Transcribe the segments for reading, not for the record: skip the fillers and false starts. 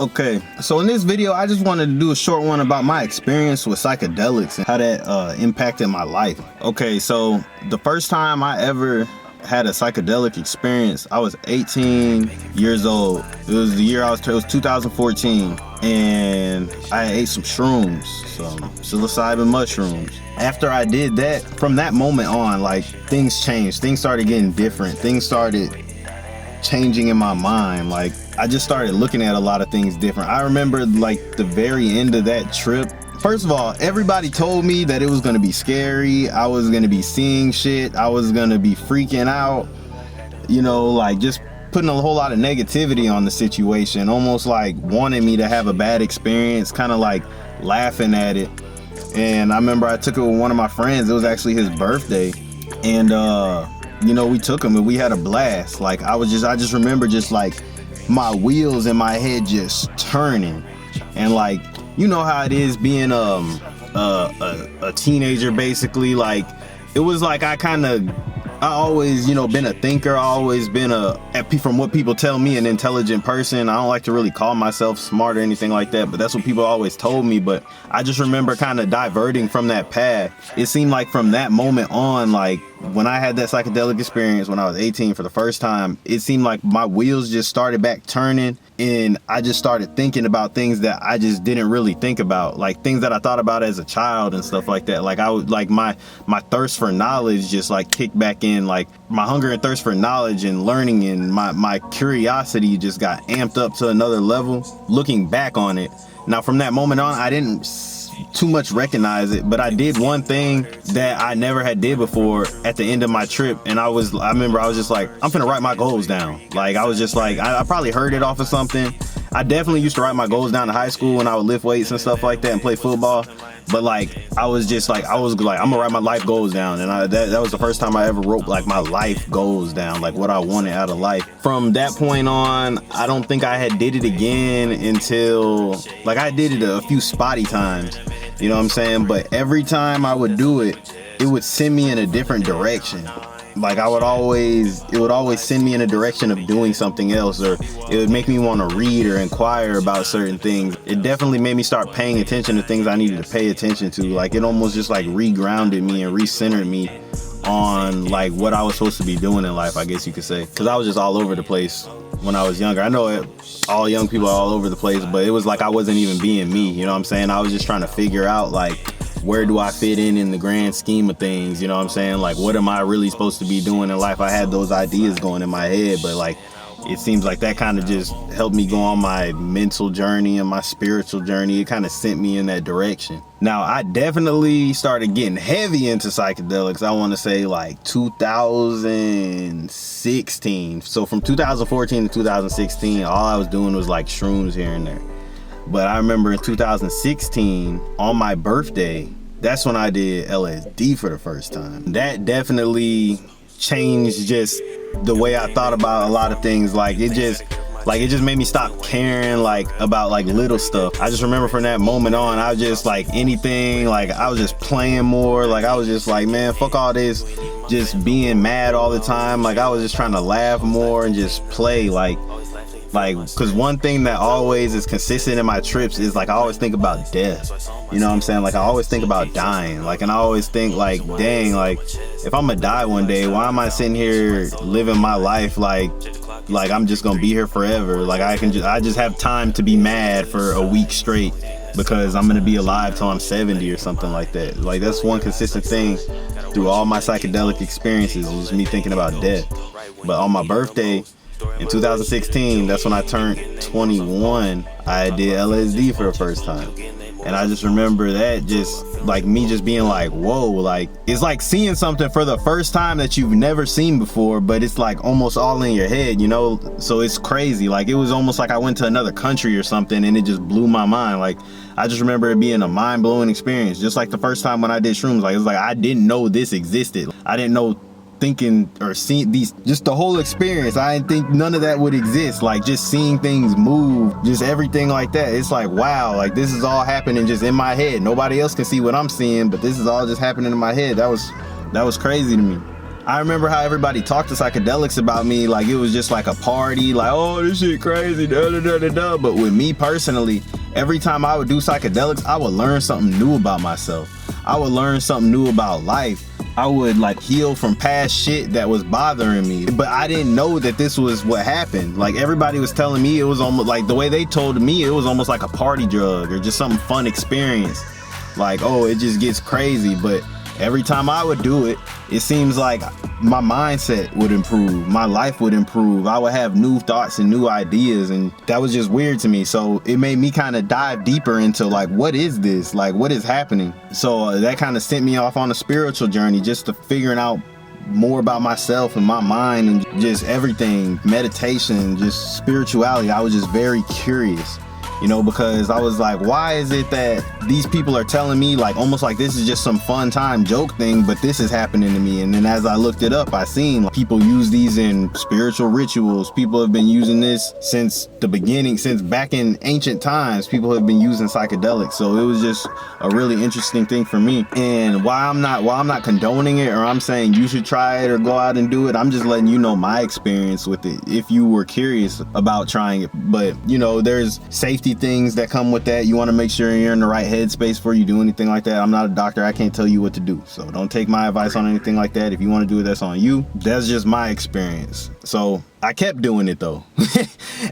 Okay, so in this video, I just wanted to do a short one about my experience with psychedelics and how that impacted my life. Okay, so the first time I ever had a psychedelic experience, I was 18 years old. It was the year it was 2014, and I ate some shrooms, some psilocybin mushrooms. After I did that, from that moment on, like, things changed. Things started getting different. Things started changing in my mind. Like, I just started looking at a lot of things different. I remember, like, the very end of that trip. First of all, everybody told me that it was gonna be scary. I was gonna be seeing shit. I was gonna be freaking out. You know, like, just putting a whole lot of negativity on the situation, almost like wanting me to have a bad experience, kind of like laughing at it. And I remember I took it with one of my friends. It was actually his birthday, and you know, we took him and we had a blast. Like, I just remember just like my wheels in my head just turning, and like, you know how it is being a teenager, basically. Like, it was like I always, you know, been a thinker. I always been from what people tell me, an intelligent person. I don't like to really call myself smart or anything like that, but that's what people always told me. But I just remember kind of diverting from that path. It seemed like from that moment on, like, when I had that psychedelic experience when I was 18 for the first time, it seemed like my wheels just started back turning, and I just started thinking about things that I just didn't really think about, like things that I thought about as a child and stuff like that. Like, I would, like, my thirst for knowledge just like kicked back in. Like, my hunger and thirst for knowledge and learning and my curiosity just got amped up to another level. Looking back on it now, from that moment on, I didn't too much recognize it, but I did one thing that I never had did before at the end of my trip. And I remember I was just like, I'm finna write my goals down. Like, I was just like, I probably heard it off of something. I definitely used to write my goals down in high school when I would lift weights and stuff like that and play football. But like, I was like, I'm gonna write my life goals down. And that was the first time I ever wrote like my life goals down, like what I wanted out of life. From that point on, I don't think I had did it again until, like, I did it a few spotty times, you know what I'm saying? But every time I would do it, it would send me in a different direction. Like, it would always send me in a direction of doing something else, or it would make me want to read or inquire about certain things. It definitely made me start paying attention to things I needed to pay attention to. Like, it almost just like regrounded me and recentered me on like what I was supposed to be doing in life, I guess you could say. Because I was just all over the place when I was younger. I know all young people are all over the place, but it was like I wasn't even being me, you know what I'm saying? I was just trying to figure out, like, where do I fit in the grand scheme of things, you know what I'm saying? Like, what am I really supposed to be doing in life? I had those ideas going in my head, but like, it seems like that kind of just helped me go on my mental journey and my spiritual journey. It kind of sent me in that direction. Now, I definitely started getting heavy into psychedelics, I want to say like 2016. So from 2014 to 2016, all I was doing was like shrooms here and there. But I remember in 2016, on my birthday, that's when I did LSD for the first time. That definitely changed just the way I thought about a lot of things. Like, it just made me stop caring, like, about like little stuff. I just remember from that moment on, I was just like, anything, like, I was just playing more. Like, I was just like, man, fuck all this just being mad all the time. Like, I was just trying to laugh more and just play, like, because one thing that always is consistent in my trips is, like, I always think about death, you know what I'm saying? Like, I always think about dying, like, and I always think, like, dang, like, if I'm gonna die one day, why am I sitting here living my life like I'm just gonna be here forever? Like, I just have time to be mad for a week straight because I'm gonna be alive till I'm 70 or something like that. Like, that's one consistent thing through all my psychedelic experiences, is me thinking about death. But on my birthday in 2016, that's when I turned 21, I did LSD for the first time. And I just remember that, just like me just being like, whoa, like, it's like seeing something for the first time that you've never seen before, but it's like almost all in your head, you know? So it's crazy. Like, it was almost like I went to another country or something, and it just blew my mind. Like, I just remember it being a mind-blowing experience, just like the first time when I did shrooms. Like, it was like I didn't know this existed. I didn't know thinking or seeing these, just the whole experience, I didn't think none of that would exist. Like, just seeing things move, just everything like that, it's like, wow, like, this is all happening just in my head. Nobody else can see what I'm seeing, but this is all just happening in my head. That was crazy to me. I remember how everybody talked to psychedelics about me like it was just like a party, like, oh, this shit crazy, da da da da da. But with me personally, every time I would do psychedelics, I would learn something new about myself. I would learn something new about life. I would like heal from past shit that was bothering me. But I didn't know that this was what happened. Like everybody was telling me it was almost like the way they told me, it was almost like a party drug or just some fun experience. Like, oh, it just gets crazy. But every time I would do it, it seems like my mindset would improve, my life would improve, I would have new thoughts and new ideas, and that was just weird to me. So it made me kind of dive deeper into like, what is this? Like, what is happening? So that kind of sent me off on a spiritual journey, just to figuring out more about myself and my mind and just everything, meditation, just spirituality. I was just very curious. You know, because I was like, why is it that these people are telling me like almost like this is just some fun time joke thing, but this is happening to me? And then as I looked it up, I seen like, people use these in spiritual rituals. People have been using this since the beginning, since back in ancient times. People have been using psychedelics. So it was just a really interesting thing for me. And while I'm not condoning it or I'm saying you should try it or go out and do it, I'm just letting you know my experience with it if you were curious about trying it. But you know, there's safety things that come with that. You want to make sure you're in the right headspace before you do anything like that. I'm not a doctor, I can't tell you what to do, so don't take my advice on anything like that. If you want to do it, that's on you. That's just my experience. So I kept doing it though.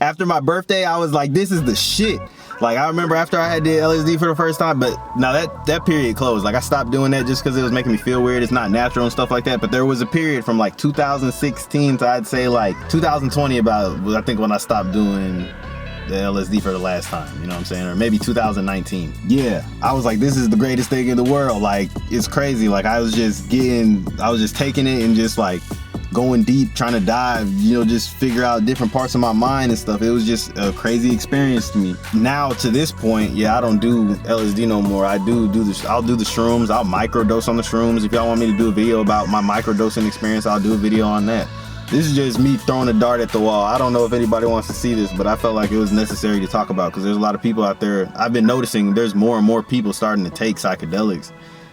After my birthday, I was like, this is the shit. Like I remember after I had did LSD for the first time, but now that period closed. Like I stopped doing that just because it was making me feel weird. It's not natural and stuff like that. But there was a period from like 2016 to I'd say like 2020 about, I think, when I stopped doing the LSD for the last time, you know what I'm saying? Or maybe 2019. Yeah, I was like, this is the greatest thing in the world. Like, it's crazy. Like, I was just taking it and just like going deep, trying to dive, you know, just figure out different parts of my mind and stuff. It was just a crazy experience to me. Now to this point, yeah, I don't do LSD no more. I'll do the shrooms. I'll microdose on the shrooms. If y'all want me to do a video about my microdosing experience, I'll do a video on that. This is just me throwing a dart at the wall. I don't know if anybody wants to see this, but I felt like it was necessary to talk about because there's a lot of people out there. I've been noticing there's more and more people starting to take psychedelics.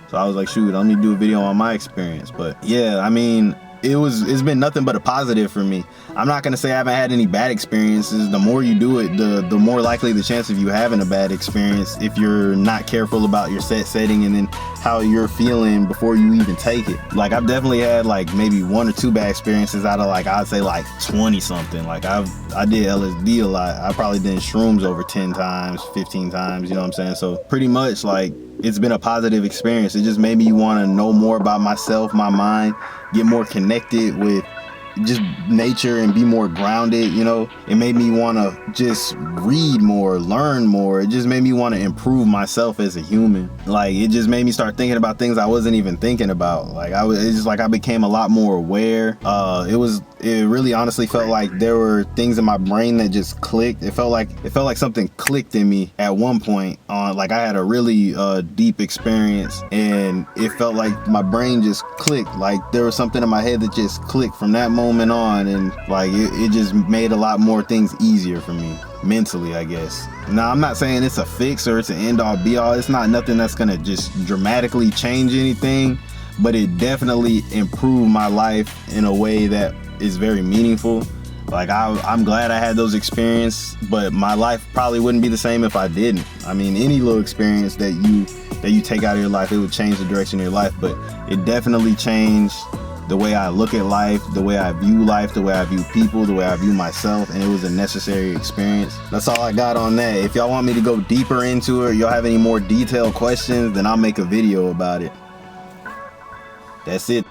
So I was like, shoot, let me do a video on my experience. But yeah, I mean, it's been nothing but a positive for me. I'm not gonna say I haven't had any bad experiences. The more you do it, the more likely the chance of you having a bad experience if you're not careful about your setting and then how you're feeling before you even take it. Like I've definitely had like maybe 1 or 2 bad experiences out of like, I'd say like 20 something. Like I did LSD a lot. I probably did shrooms over 10 times, 15 times, you know what I'm saying? So pretty much like it's been a positive experience. It just made me want to know more about myself, my mind, get more connected with just nature and be more grounded, you know. It made me want to just read more, learn more. It just made me want to improve myself as a human. Like it just made me start thinking about things I wasn't even thinking about. Like it's just like I became a lot more aware. It really honestly felt like there were things in my brain that just clicked. It felt like something clicked in me at one point on, like I had a really deep experience and it felt like my brain just clicked. Like there was something in my head that just clicked from that moment on, and like it just made a lot more things easier for me mentally, I guess. Now I'm not saying it's a fix or it's an end all be all. It's not nothing that's gonna just dramatically change anything, but it definitely improved my life in a way that is very meaningful. Like I'm glad I had those experiences, but my life probably wouldn't be the same if I didn't. I mean, any little experience that you take out of your life, it would change the direction of your life, but it definitely changed the way I look at life, the way I view life, the way I view people, the way I view myself, and it was a necessary experience. That's all I got on that. If y'all want me to go deeper into it, or y'all have any more detailed questions, then I'll make a video about it. That's it.